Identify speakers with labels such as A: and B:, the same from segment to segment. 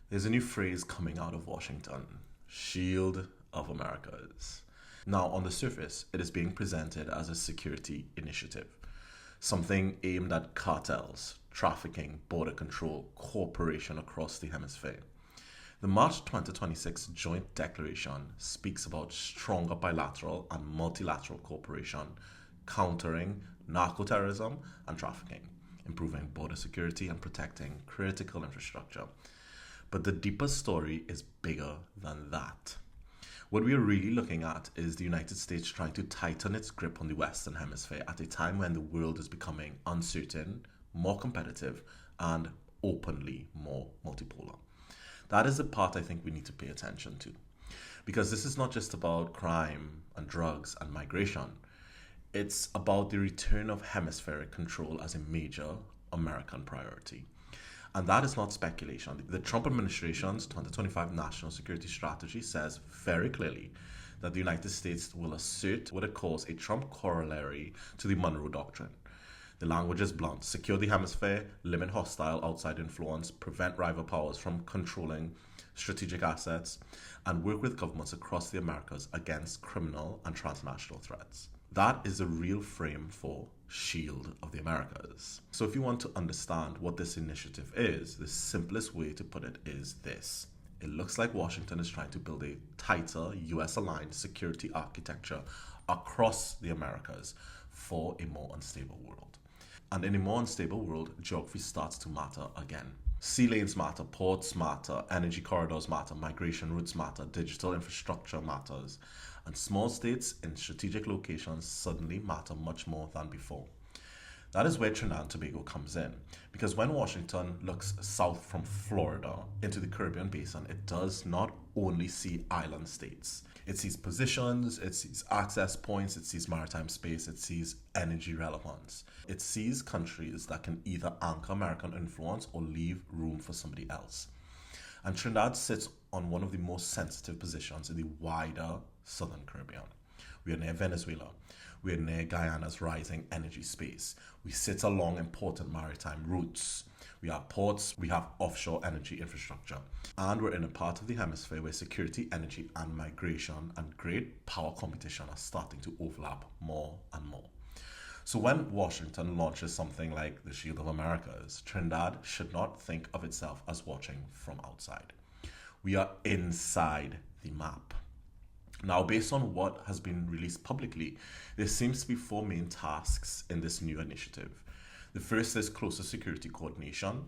A: There's a new phrase coming out of Washington: Shield of Americas. Now, on the surface, it is being presented as a security initiative, something aimed at cartels, trafficking, border control, cooperation across the hemisphere. The March 2026 Joint Declaration speaks about stronger bilateral and multilateral cooperation, countering narco-terrorism and trafficking, improving border security and protecting critical infrastructure. But the deeper story is bigger than that. What we are really looking at is the United States trying to tighten its grip on the Western Hemisphere at a time when the world is becoming uncertain, more competitive, and openly more multipolar. That is the part I think we need to pay attention to. Because this is not just about crime and drugs and migration, it's about the return of hemispheric control as a major American priority. And that is not speculation. The Trump administration's 2025 national security strategy says very clearly that the United States will assert what it calls a Trump corollary to the Monroe Doctrine. The language is blunt: secure the hemisphere, limit hostile outside influence, prevent rival powers from controlling strategic assets, and work with governments across the Americas against criminal and transnational threats. That is the real frame for Shield of the Americas. So if you want to understand what this initiative is, the simplest way to put it is this. It looks like Washington is trying to build a tighter US-aligned security architecture across the Americas for a more unstable world. And in a more unstable world, geography starts to matter again. Sea lanes matter, ports matter, energy corridors matter, migration routes matter, digital infrastructure matters, and small states in strategic locations suddenly matter much more than before. That is where Trinidad and Tobago comes in, because when Washington looks south from Florida into the Caribbean basin, it does not only see island states. It sees positions, it sees access points, it sees maritime space, it sees energy relevance. It sees countries that can either anchor American influence or leave room for somebody else. And Trinidad sits on one of the most sensitive positions in the wider southern Caribbean. We are near Venezuela. We are near Guyana's rising energy space. We sit along important maritime routes. We have ports, we have offshore energy infrastructure. And we're in a part of the hemisphere where security, energy, and migration and great power competition are starting to overlap more and more. So when Washington launches something like the Shield of Americas, Trinidad should not think of itself as watching from outside. We are inside the map. Now, based on what has been released publicly, there seems to be four main tasks in this new initiative. The first is closer security coordination.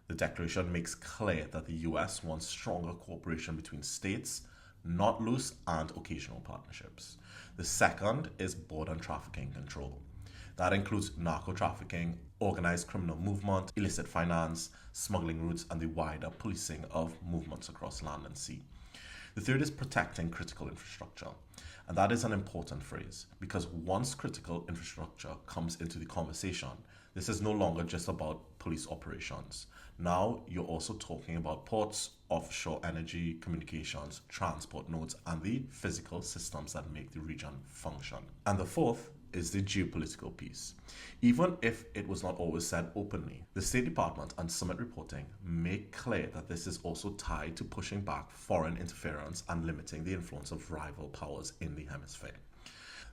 A: The declaration makes clear that the US wants stronger cooperation between states, not loose and occasional partnerships. The second is border and trafficking control. That includes narco trafficking, organized criminal movement, illicit finance, smuggling routes, and the wider policing of movements across land and sea. The third is protecting critical infrastructure. And that is an important phrase because once critical infrastructure comes into the conversation, this is no longer just about police operations. Now you're also talking about ports, offshore energy, communications, transport nodes, and the physical systems that make the region function. And the fourth is the geopolitical piece. Even if it was not always said openly, the State Department and Summit reporting make clear that this is also tied to pushing back foreign interference and limiting the influence of rival powers in the hemisphere.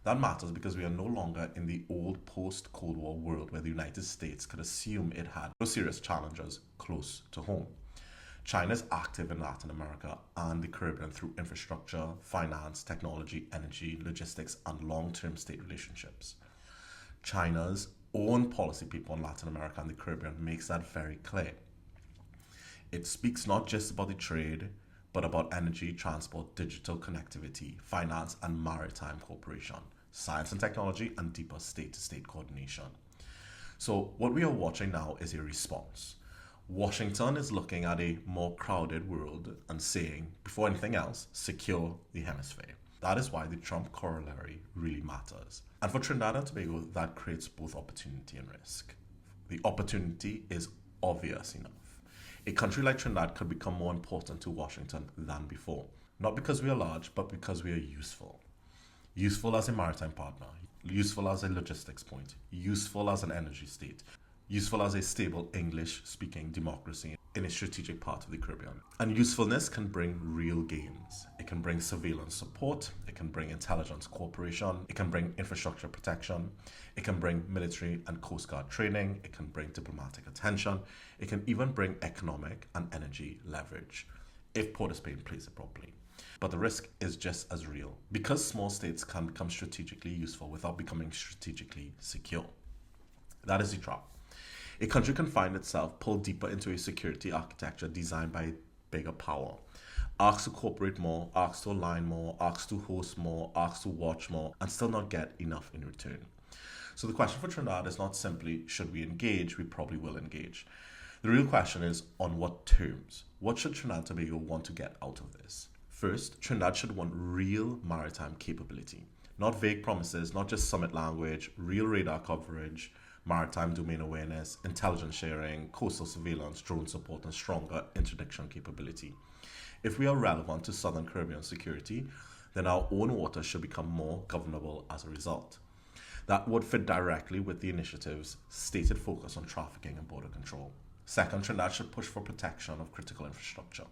A: That matters because we are no longer in the old post-Cold War world where the United States could assume it had no serious challengers close to home. China is active in Latin America and the Caribbean through infrastructure, finance, technology, energy, logistics, and long-term state relationships. China's own policy paper on Latin America and the Caribbean makes that very clear. It speaks not just about the trade, but about energy, transport, digital connectivity, finance, and maritime cooperation, science and technology, and deeper state-to-state coordination. So what we are watching now is a response. Washington is looking at a more crowded world and saying, before anything else, secure the hemisphere. That is why the Trump corollary really matters. And for Trinidad and Tobago, that creates both opportunity and risk. The opportunity is obvious enough. A country like Trinidad could become more important to Washington than before. Not because we are large, but because we are useful. Useful as a maritime partner, useful as a logistics point, useful as an energy state, useful as a stable English-speaking democracy in a strategic part of the Caribbean. And usefulness can bring real gains. It can bring surveillance support, it can bring intelligence cooperation, it can bring infrastructure protection, it can bring military and coast guard training, it can bring diplomatic attention, it can even bring economic and energy leverage if Port of Spain plays it properly. But the risk is just as real because small states can become strategically useful without becoming strategically secure. That is the trap. A country can find itself pulled deeper into a security architecture designed by bigger power, asked to cooperate more, asked to align more, asked to host more, asked to watch more, and still not get enough in return. So the question for Trinidad is not simply, should we engage? We probably will engage. The real question is, on what terms? What should Trinidad and Tobago want to get out of this? First, Trinidad should want real maritime capability. Not vague promises, not just summit language, real radar coverage, maritime domain awareness, intelligence sharing, coastal surveillance, drone support, and stronger interdiction capability. If we are relevant to Southern Caribbean security, then our own waters should become more governable as a result. That would fit directly with the initiative's stated focus on trafficking and border control. Second, Trinidad should push for protection of critical infrastructure.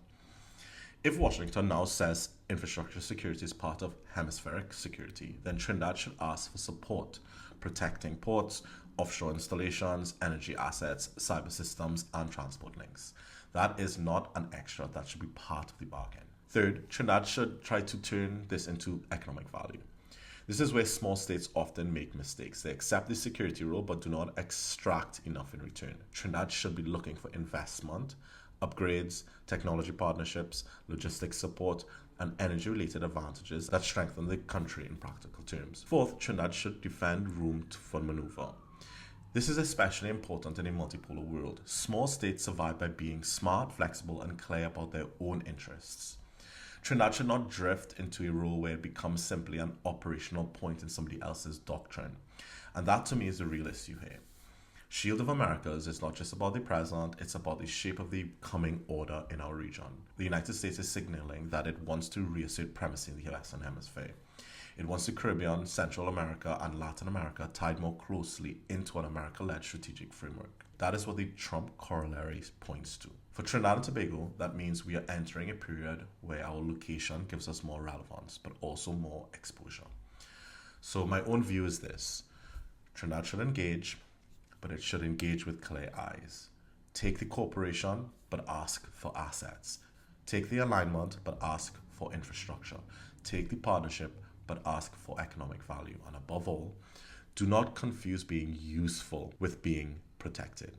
A: If Washington now says infrastructure security is part of hemispheric security, then Trinidad should ask for support protecting ports, offshore installations, energy assets, cyber systems, and transport links. That is not an extra, that should be part of the bargain. Third, Trinidad should try to turn this into economic value. This is where small states often make mistakes. They accept the security role but do not extract enough in return. Trinidad should be looking for investment, upgrades, technology partnerships, logistics support, and energy-related advantages that strengthen the country in practical terms. Fourth, Trinidad should defend room for maneuver. This is especially important in a multipolar world. Small states survive by being smart, flexible, and clear about their own interests. Trinidad should not drift into a role where it becomes simply an operational point in somebody else's doctrine. And that to me is the real issue here. Shield of Americas is not just about the present, it's about the shape of the coming order in our region. The United States is signaling that it wants to reassert primacy in the Western Hemisphere. It wants the Caribbean, Central America, and Latin America tied more closely into an America-led strategic framework. That is what the Trump Corollary points to. For Trinidad and Tobago, that means we are entering a period where our location gives us more relevance, but also more exposure. So my own view is this. Trinidad should engage, but it should engage with clear eyes. Take the cooperation, but ask for assets. Take the alignment, but ask for infrastructure. Take the partnership, but ask for economic value. And above all, do not confuse being useful with being protected.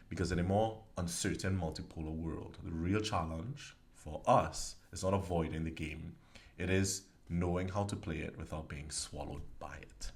A: Because in a more uncertain multipolar world, the real challenge for us is not avoiding the game. It is knowing how to play it without being swallowed by it.